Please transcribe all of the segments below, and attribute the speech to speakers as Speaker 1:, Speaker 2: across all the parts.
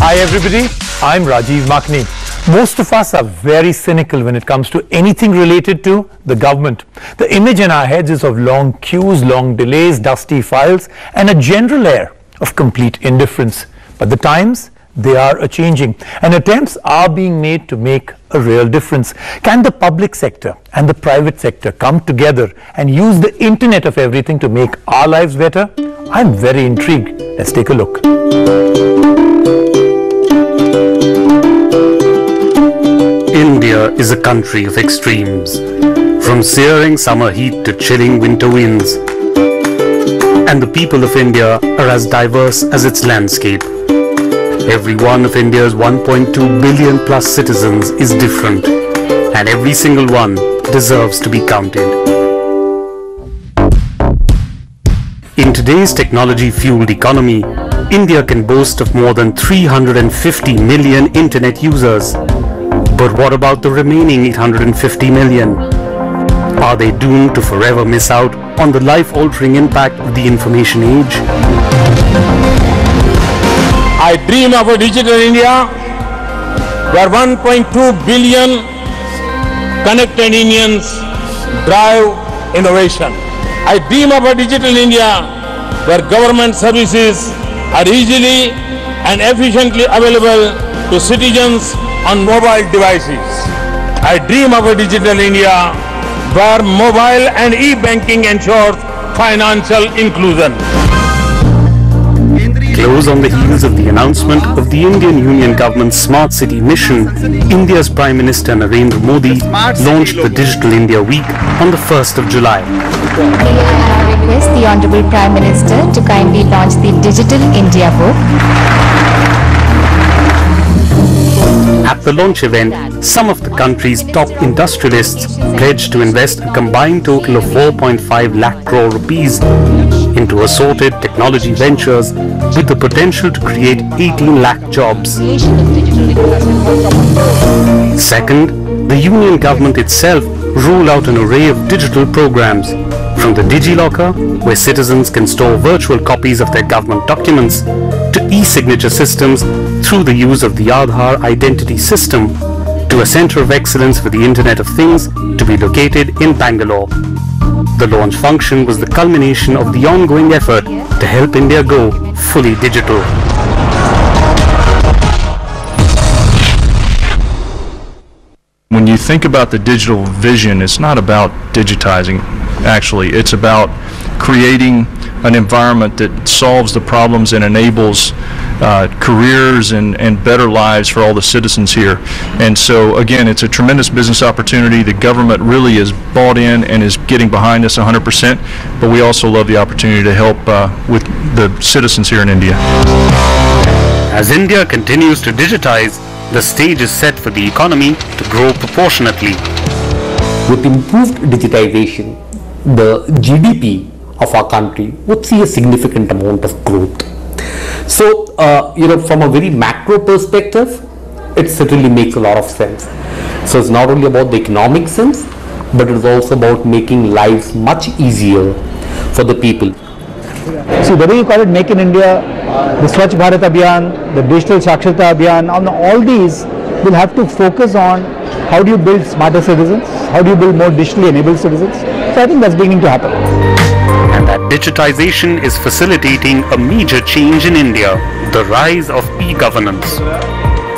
Speaker 1: Hi everybody, I'm Rajiv Makhni. Most of us are very cynical when it comes to anything related to the government. The image in our heads is of long queues, long delays, dusty files, and a general air of complete indifference. But the times, they are a-changing, and attempts are being made to make a real difference. Can the public sector and the private sector come together and use the Internet of Everything to make our lives better? I'm very intrigued. Let's take a look.
Speaker 2: India is a country of extremes, from searing summer heat to chilling winter winds. And the people of India are as diverse as its landscape. Every one of India's 1.2 billion plus citizens is different, and every single one deserves to be counted. In today's technology-fueled economy, India can boast of more than 350 million internet users. But what about the remaining 850 million? Are they doomed to forever miss out on the life-altering impact of the information age?
Speaker 3: I dream of a digital India where 1.2 billion connected Indians drive innovation. I dream of a digital India where government services are easily and efficiently available to citizens on mobile devices. I dream of a digital India where mobile and e-banking ensures financial inclusion.
Speaker 2: Close on the heels of the announcement of the Indian Union government's Smart City mission, India's Prime Minister Narendra Modi launched the Digital India Week on the 1st of July.
Speaker 4: I request the Honorable Prime Minister to kindly launch the Digital India book.
Speaker 2: At the launch event, some of the country's top industrialists pledged to invest a combined total of 4.5 lakh crore rupees into assorted technology ventures with the potential to create 18 lakh jobs. Second, the union government itself rolled out an array of digital programs, from the DigiLocker, where citizens can store virtual copies of their government documents, to e-signature systems through the use of the Aadhaar identity system, to a Centre of Excellence for the Internet of Things to be located in Bangalore. The launch function was the culmination of the ongoing effort to help India go fully digital.
Speaker 5: When you think about the digital vision, it's not about digitizing, actually. It's about creating an environment that solves the problems and enables careers and better lives for all the citizens here. And so, again, it's a tremendous business opportunity. The government really is bought in and is getting behind us 100%, but we also love the opportunity to help with the citizens here in India.
Speaker 2: As India continues to digitize, the stage is set for the economy to grow proportionately.
Speaker 6: With improved digitization, the GDP of our country would see a significant amount of growth. So, from a very macro perspective, it certainly makes a lot of sense. So it's not only about the economic sense, but it's also about making lives much easier for the people.
Speaker 7: See, whether you call it Make in India, the Swachh Bharat Abhiyan, the Digital Saksharta Abhiyan, all these will have to focus on how do you build smarter citizens, how do you build more digitally enabled citizens. So I think that's beginning to happen.
Speaker 2: And that digitization is facilitating a major change in India, the rise of e-governance.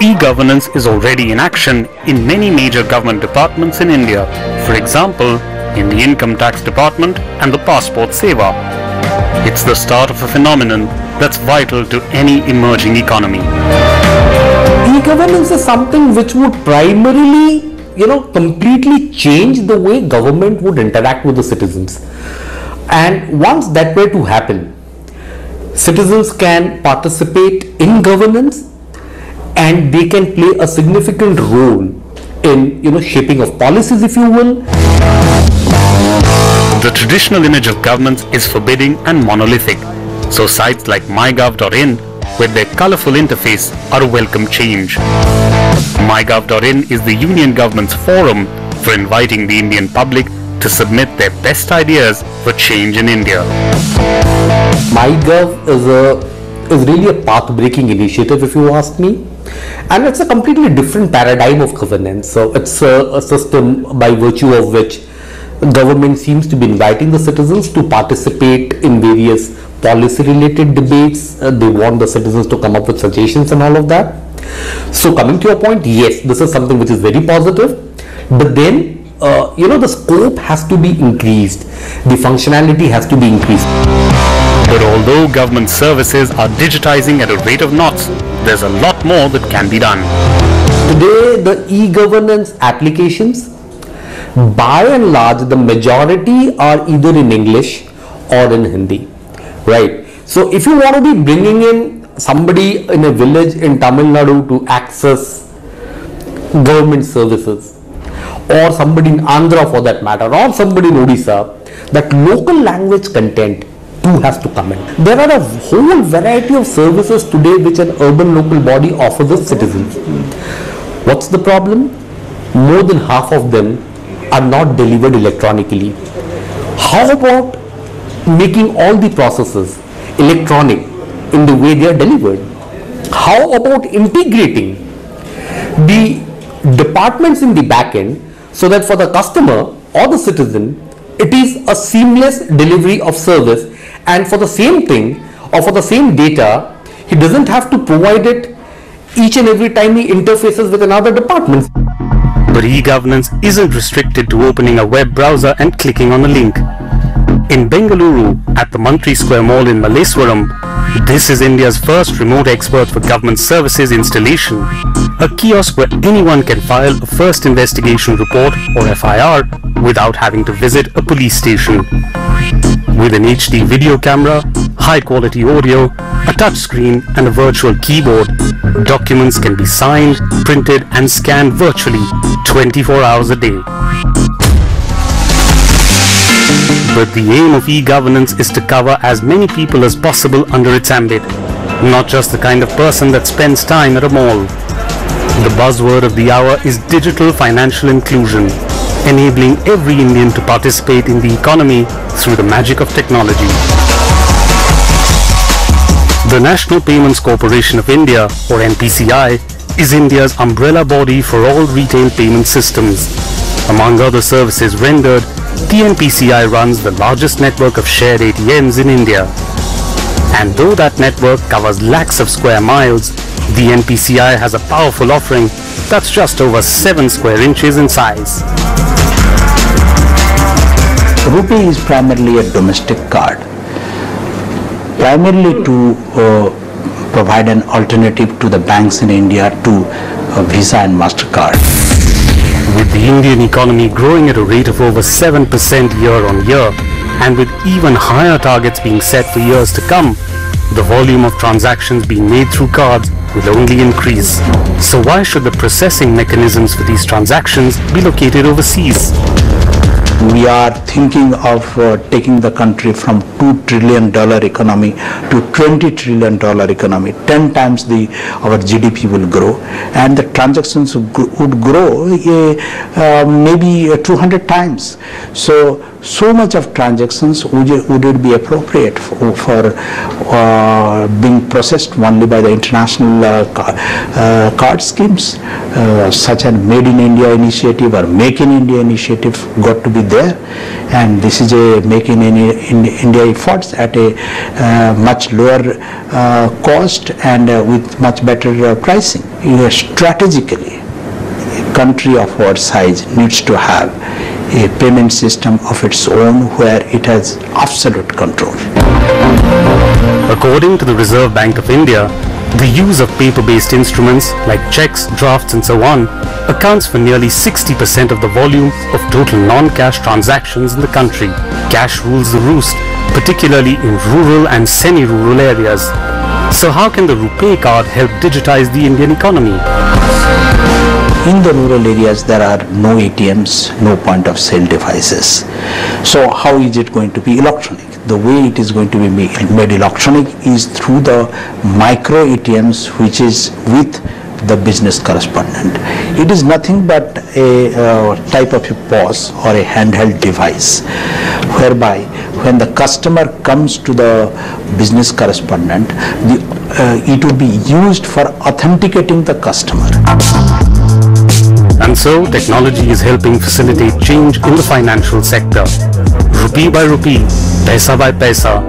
Speaker 2: E-governance is already in action in many major government departments in India. For example, in the Income Tax Department and the Passport Seva. It's the start of a phenomenon that's vital to any emerging economy.
Speaker 6: E-governance is something which would primarily, completely change the way government would interact with the citizens. And once that were to happen, citizens can participate in governance and they can play a significant role in, shaping of policies, if you will.
Speaker 2: The traditional image of governments is forbidding and monolithic, so sites like mygov.in with their colorful interface are a welcome change. mygov.in is the Union government's forum for inviting the Indian public to submit their best ideas for change in India.
Speaker 6: MyGov is a is really a path-breaking initiative, if you ask me. And it's a completely different paradigm of governance. So it's a system by virtue of which government seems to be inviting the citizens to participate in various policy-related debates. They want the citizens to come up with suggestions and all of that. So coming to your point, yes, this is something which is very positive. But then, the scope has to be increased. The functionality has to be increased.
Speaker 2: But although government services are digitizing at a rate of knots, there's a lot more that can be done.
Speaker 6: Today, the e-governance applications, by and large, the majority are either in English or in Hindi, right? So if you want to be bringing in somebody in a village in Tamil Nadu to access government services, or somebody in Andhra for that matter, or somebody in Odisha, that local language content too has to come in. There are a whole variety of services today which an urban local body offers its citizens. What's the problem? More than half of them are not delivered electronically. How about making all the processes electronic in the way they are delivered? How about integrating the departments in the back end so that for the customer or the citizen, it is a seamless delivery of service, and for the same thing or for the same data, he doesn't have to provide it each and every time he interfaces with another department.
Speaker 2: But e-governance isn't restricted to opening a web browser and clicking on a link. In Bengaluru, at the Mantri Square Mall in Malleswaram, this is India's first remote expert for government services installation. A kiosk where anyone can file a first investigation report or FIR without having to visit a police station. With an HD video camera, high quality audio, a touch screen and a virtual keyboard, documents can be signed, printed and scanned virtually 24 hours a day. But the aim of e-governance is to cover as many people as possible under its ambit, not just the kind of person that spends time at a mall. The buzzword of the hour is digital financial inclusion, enabling every Indian to participate in the economy through the magic of technology. The National Payments Corporation of India, or NPCI, is India's umbrella body for all retail payment systems. Among other services rendered, the NPCI runs the largest network of shared ATMs in India. And though that network covers lakhs of square miles, the NPCI has a powerful offering that's just over 7 square inches in size.
Speaker 8: Rupee is primarily a domestic card, primarily to provide an alternative to the banks in India to Visa and MasterCard.
Speaker 2: With the Indian economy growing at a rate of over 7% year on year, and with even higher targets being set for years to come, the volume of transactions being made through cards will only increase. So why should the processing mechanisms for these transactions be located overseas?
Speaker 8: We are thinking of taking the country from $2 trillion economy to $20 trillion economy. 10 times our GDP will grow, and the transactions would grow maybe 200 times. So much of transactions would it be appropriate for being processed only by the international card schemes, such as Made in India initiative or Make in India initiative got to be there, and this is a Make in India efforts at a much lower cost and with much better pricing. Strategically, a country of our size needs to have a payment system of its own where it has absolute control.
Speaker 2: According to the Reserve Bank of India, the use of paper-based instruments like checks, drafts and so on accounts for nearly 60% of the volume of total non-cash transactions in the country. Cash rules the roost, particularly in rural and semi-rural areas. So how can the RuPay card help digitize the Indian economy?
Speaker 8: In the rural areas, there are no ATMs, no point of sale devices. So how is it going to be electronic? The way it is going to be made electronic is through the micro ATMs, which is with the business correspondent. It is nothing but a type of a POS or a handheld device, whereby when the customer comes to the business correspondent, it will be used for authenticating the customer.
Speaker 2: And so, technology is helping facilitate change in the financial sector. Rupee by rupee, paisa by paisa,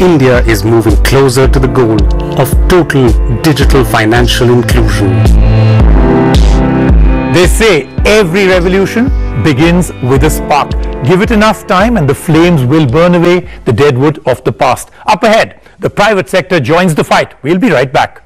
Speaker 2: India is moving closer to the goal of total digital financial inclusion.
Speaker 1: They say every revolution begins with a spark. Give it enough time and the flames will burn away the dead wood of the past. Up ahead, the private sector joins the fight. We'll be right back.